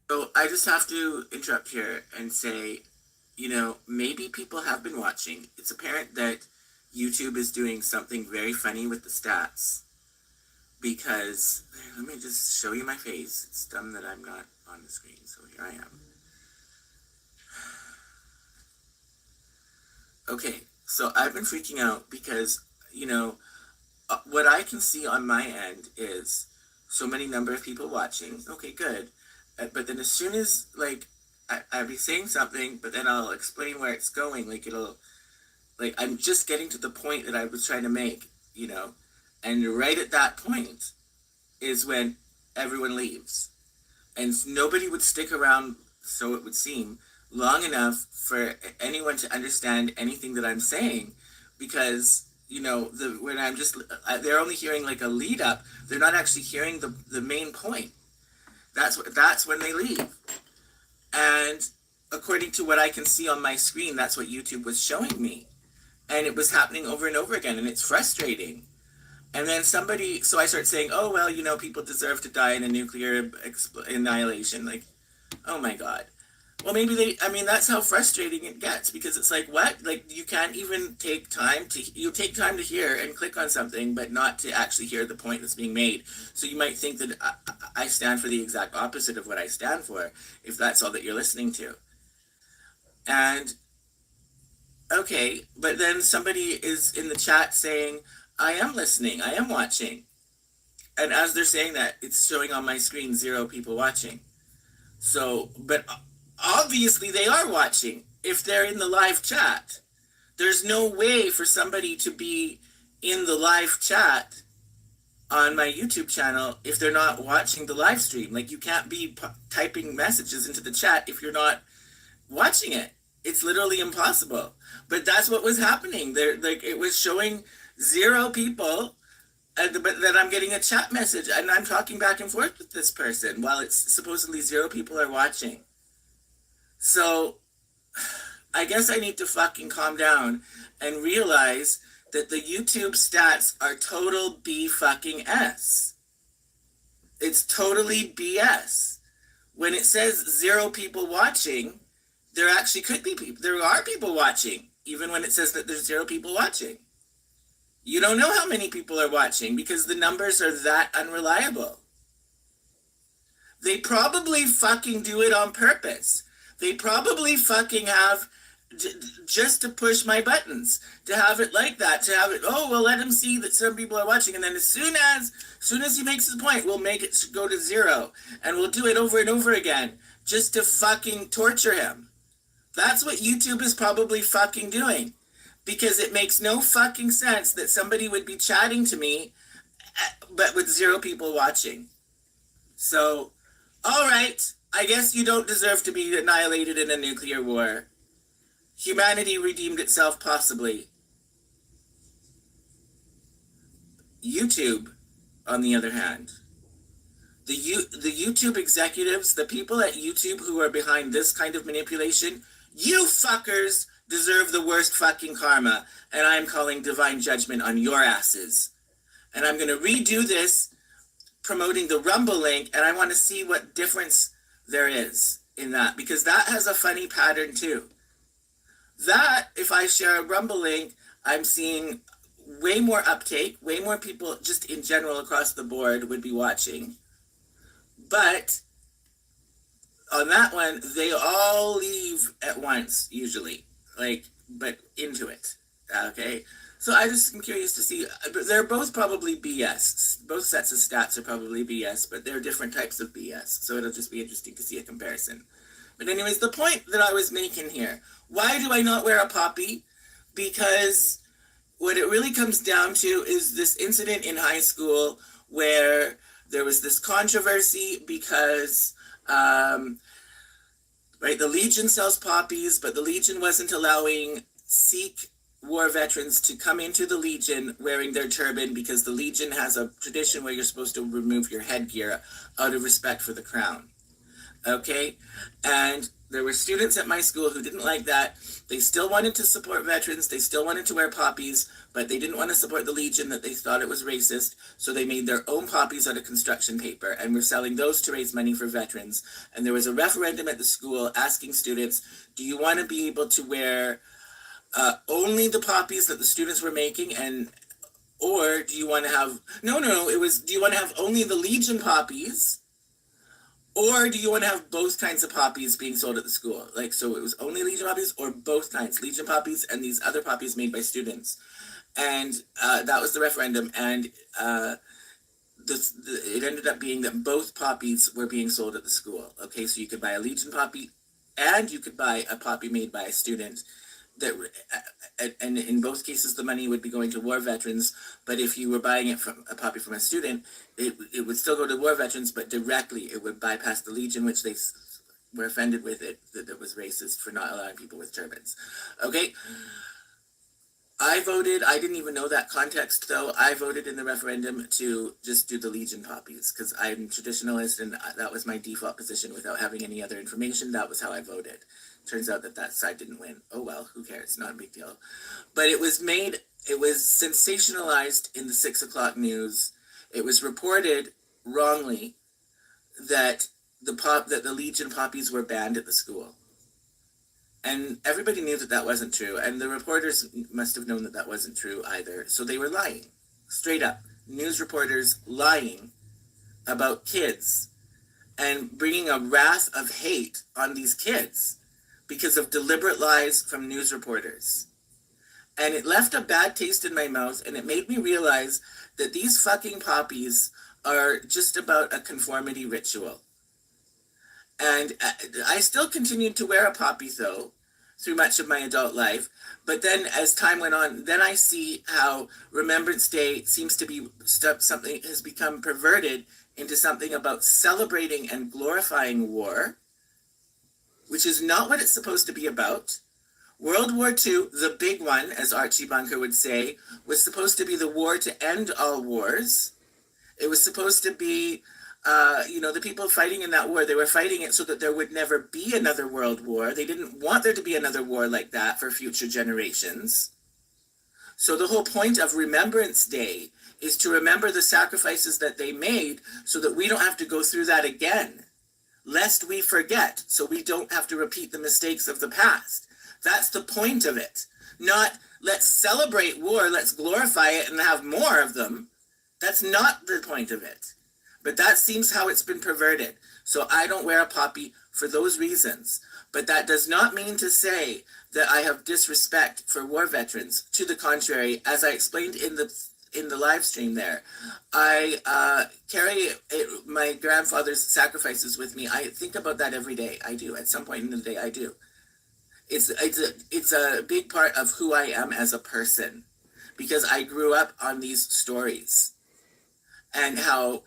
So I just have to interrupt here and say, maybe people have been watching. It's apparent that YouTube is doing something very funny with the stats because let me just show you my face. It's dumb that I'm not on the screen, so here I am. Okay, so I've been freaking out because, what I can see on my end is so many number of people watching. Okay, good. But then as soon as, like, I'll be saying something, but then I'll explain where it's going. I'm just getting to the point that I was trying to make, and right at that point is when everyone leaves. And nobody would stick around, so it would seem, long enough for anyone to understand anything that I'm saying, because when I'm just they're only hearing like a lead up. They're not actually hearing the main point. That's when they leave. And according to what I can see on my screen, that's what YouTube was showing me, and it was happening over and over again, and it's frustrating. And then so I start saying, oh, well, people deserve to die in a nuclear annihilation. Like, oh my God. Well, I mean, that's how frustrating it gets, because it's like, what? Like, you can't even you take time to hear and click on something, but not to actually hear the point that's being made. So you might think that I stand for the exact opposite of what I stand for, if that's all that you're listening to. And okay, but then somebody is in the chat saying, I am listening, I am watching. And as they're saying that, it's showing on my screen 0 people watching. So, but obviously they are watching if they're in the live chat. There's no way for somebody to be in the live chat on my YouTube channel if they're not watching the live stream. Like, you can't be typing messages into the chat if you're not watching it. It's literally impossible. But that's what was happening. Like, it was showing 0 people, but then I'm getting a chat message and I'm talking back and forth with this person while it's supposedly 0 people are watching. So I guess I need to fucking calm down and realize that the YouTube stats are total B fucking S. It's totally BS. When it says 0 people watching, there actually could be people. There are people watching, even when it says that there's 0 people watching. You don't know how many people are watching because the numbers are that unreliable. They probably fucking do it on purpose. They probably fucking have just to push my buttons, to have it like that, to have it, oh, well, let him see that some people are watching, and then as soon as he makes his point, we'll make it go to 0, and we'll do it over and over again, just to fucking torture him. That's what YouTube is probably fucking doing, because it makes no fucking sense that somebody would be chatting to me, but with 0 people watching. So, all right, I guess you don't deserve to be annihilated in a nuclear war. Humanity redeemed itself, possibly. YouTube, on the other hand, the YouTube executives, the people at YouTube who are behind this kind of manipulation, you fuckers deserve the worst fucking karma, and I'm calling divine judgment on your asses. And I'm going to redo this, promoting the Rumble link, and I want to see what difference there is in that, because that has a funny pattern too. That, if I share a Rumble link, I'm seeing way more uptake, way more people just in general across the board would be watching. But on that one, they all leave at once, usually, but into it, okay? So I just am curious to see, they're both probably BS. Both sets of stats are probably BS, but they're different types of BS, so it'll just be interesting to see a comparison. But anyways, the point that I was making here, why do I not wear a poppy? Because what it really comes down to is this incident in high school where there was this controversy because, right, the Legion sells poppies, but the Legion wasn't allowing Sikh war veterans to come into the Legion wearing their turban because the Legion has a tradition where you're supposed to remove your headgear out of respect for the crown. Okay? And There were students at my school who didn't like that. They still wanted to support veterans. They still wanted to wear poppies, but they didn't want to support the Legion, that they thought it was racist. So they made their own poppies out of construction paper and were selling those to raise money for veterans. And there was a referendum at the school asking students, do you want to be able to wear only the poppies that the students were making, and or do you want to have it was, do you want to have only the Legion poppies, or do you want to have both kinds of poppies being sold at the school? Like, so it was only Legion poppies or both kinds, Legion poppies and these other poppies made by students. And that was the referendum. And it ended up being that both poppies were being sold at the school. Okay, so you could buy a Legion poppy and you could buy a poppy made by a student. That, and in both cases the money would be going to war veterans, but if you were buying it from a poppy from a student, it would still go to war veterans, but directly it would bypass the Legion, which they were offended with it, that it was racist for not allowing people with turbans. Okay, I voted, I didn't even know that context though, I voted in the referendum to just do the Legion poppies, because I'm traditionalist and that was my default position without having any other information. That was how I voted. Turns out that side didn't win. Oh well, who cares? Not a big deal. But it was sensationalized in the 6 o'clock news. It was reported wrongly that the Legion poppies were banned at the school. And everybody knew that wasn't true. And the reporters must have known that wasn't true either. So they were lying. Straight up. News reporters lying about kids and bringing a wrath of hate on these kids because of deliberate lies from news reporters. And it left a bad taste in my mouth, and it made me realize that these fucking poppies are just about a conformity ritual. And I still continued to wear a poppy, though, through much of my adult life. But then as time went on, then I see how Remembrance Day seems to be something has become perverted into something about celebrating and glorifying war, which is not what it's supposed to be about. World War II, the big one, as Archie Bunker would say, was supposed to be the war to end all wars. It was supposed to be, the people fighting in that war, they were fighting it so that there would never be another world war. They didn't want there to be another war like that for future generations. So the whole point of Remembrance Day is to remember the sacrifices that they made so that we don't have to go through that again, lest we forget, so we don't have to repeat the mistakes of the past. That's the point of it. Not, let's celebrate war, let's glorify it and have more of them. That's not the point of it. But that seems how it's been perverted. So I don't wear a poppy for those reasons. But that does not mean to say that I have disrespect for war veterans. To the contrary, as I explained in the live stream there, I carry my grandfather's sacrifices with me. I think about that every day. I do. At some point in the day, I do. It's a big part of who I am as a person, because I grew up on these stories and how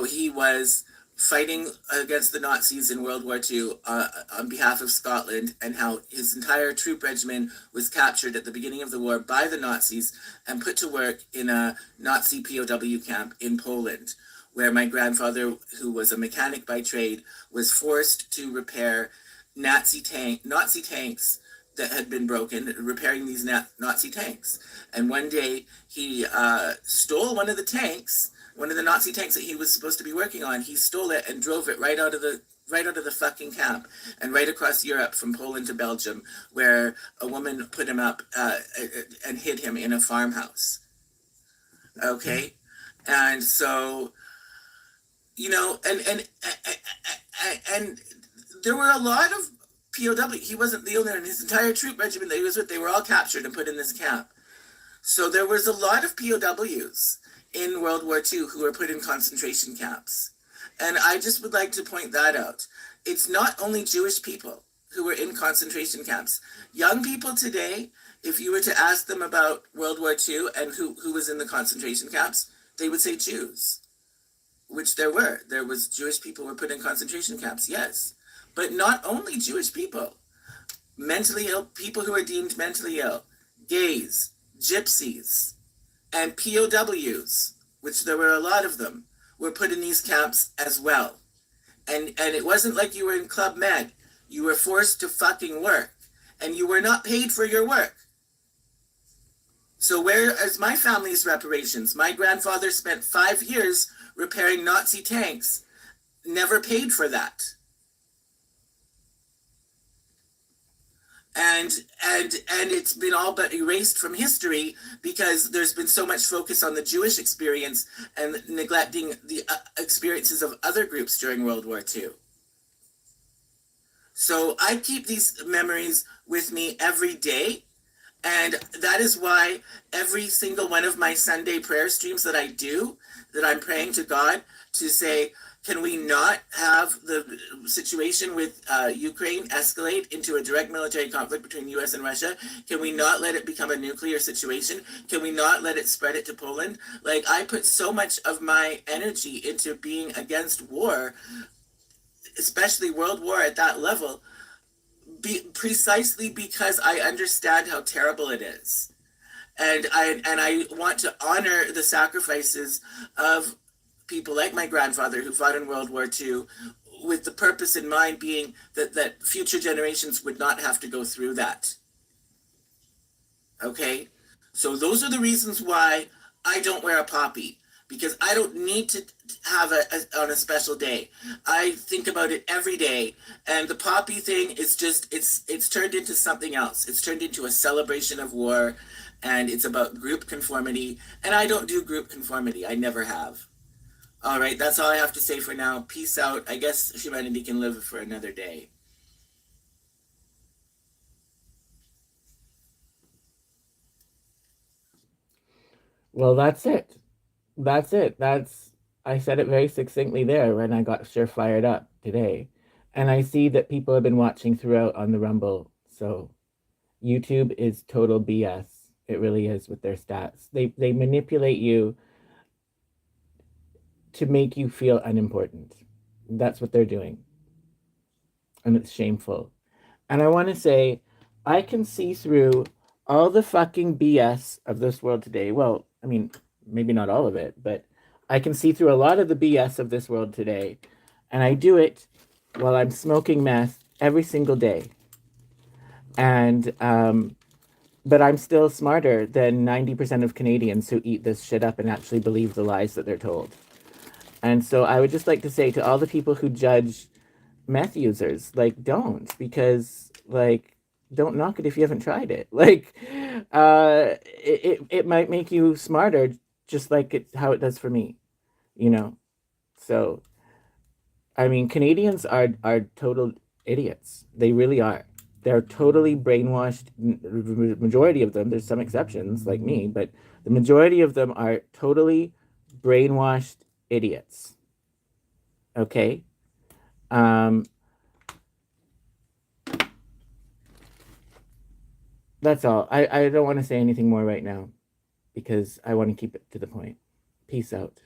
he was fighting against the Nazis in World War II on behalf of Scotland, and how his entire troop regiment was captured at the beginning of the war by the Nazis and put to work in a Nazi POW camp in Poland, where my grandfather, who was a mechanic by trade, was forced to repair Nazi tanks that had been broken, repairing these Nazi tanks. And one day he stole one of the Nazi tanks that he was supposed to be working on. He stole it and drove it right out of the fucking camp and right across Europe from Poland to Belgium, where a woman put him up and hid him in a farmhouse. Okay, and so and there were a lot of POW. He wasn't the only one. His entire troop regiment that he was with, they were all captured and put in this camp. So there was a lot of POWs in World War II who were put in concentration camps. And I just would like to point that out. It's not only Jewish people who were in concentration camps. Young people today, if you were to ask them about World War II and who was in the concentration camps, they would say Jews, which there were. There was Jewish people who were put in concentration camps, yes. But not only Jewish people. Mentally ill, people who are deemed mentally ill, gays, gypsies, and POWs, which there were a lot of them, were put in these camps as well. And it wasn't like you were in Club Med. You were forced to fucking work, and you were not paid for your work. So where is my family's reparations? My grandfather spent 5 years repairing Nazi tanks, never paid for that. and and it's been all but erased from history because there's been so much focus on the Jewish experience and neglecting the experiences of other groups during World War II. So I keep these memories with me every day, and that is why every single one of my Sunday prayer streams that I do, that I'm praying to God to say, can we not have the situation with Ukraine escalate into a direct military conflict between US and Russia? Can we not let it become a nuclear situation? Can we not let it spread it to Poland? Like, I put so much of my energy into being against war, especially world war at that level, precisely because I understand how terrible it is. And I want to honor the sacrifices of people like my grandfather who fought in World War II, with the purpose in mind being that future generations would not have to go through that. Okay? So those are the reasons why I don't wear a poppy, because I don't need to have on a special day. I think about it every day, and the poppy thing is just it's turned into something else. It's turned into a celebration of war, and it's about group conformity, and I don't do group conformity. I never have. All right, that's all I have to say for now. Peace out. I guess humanity can live for another day. Well, that's it. That's it. I said it very succinctly there when I got sure fired up today. And I see that people have been watching throughout on the Rumble. So YouTube is total BS. It really is with their stats. They manipulate you to make you feel unimportant. That's what they're doing. And it's shameful. And I want to say, I can see through all the fucking BS of this world today. Well, I mean, maybe not all of it, but I can see through a lot of the BS of this world today. And I do it while I'm smoking meth every single day. And, but I'm still smarter than 90% of Canadians who eat this shit up and actually believe the lies that they're told. And so I would just like to say to all the people who judge meth users, like, don't, because, like, don't knock it if you haven't tried it. Like, it might make you smarter, just like how it does for me, you know? So, I mean, Canadians are total idiots. They really are. They're totally brainwashed. Majority of them, there's some exceptions like me, but the majority of them are totally brainwashed idiots. Okay? Um, that's all. I don't want to say anything more right now because I want to keep it to the point. Peace out.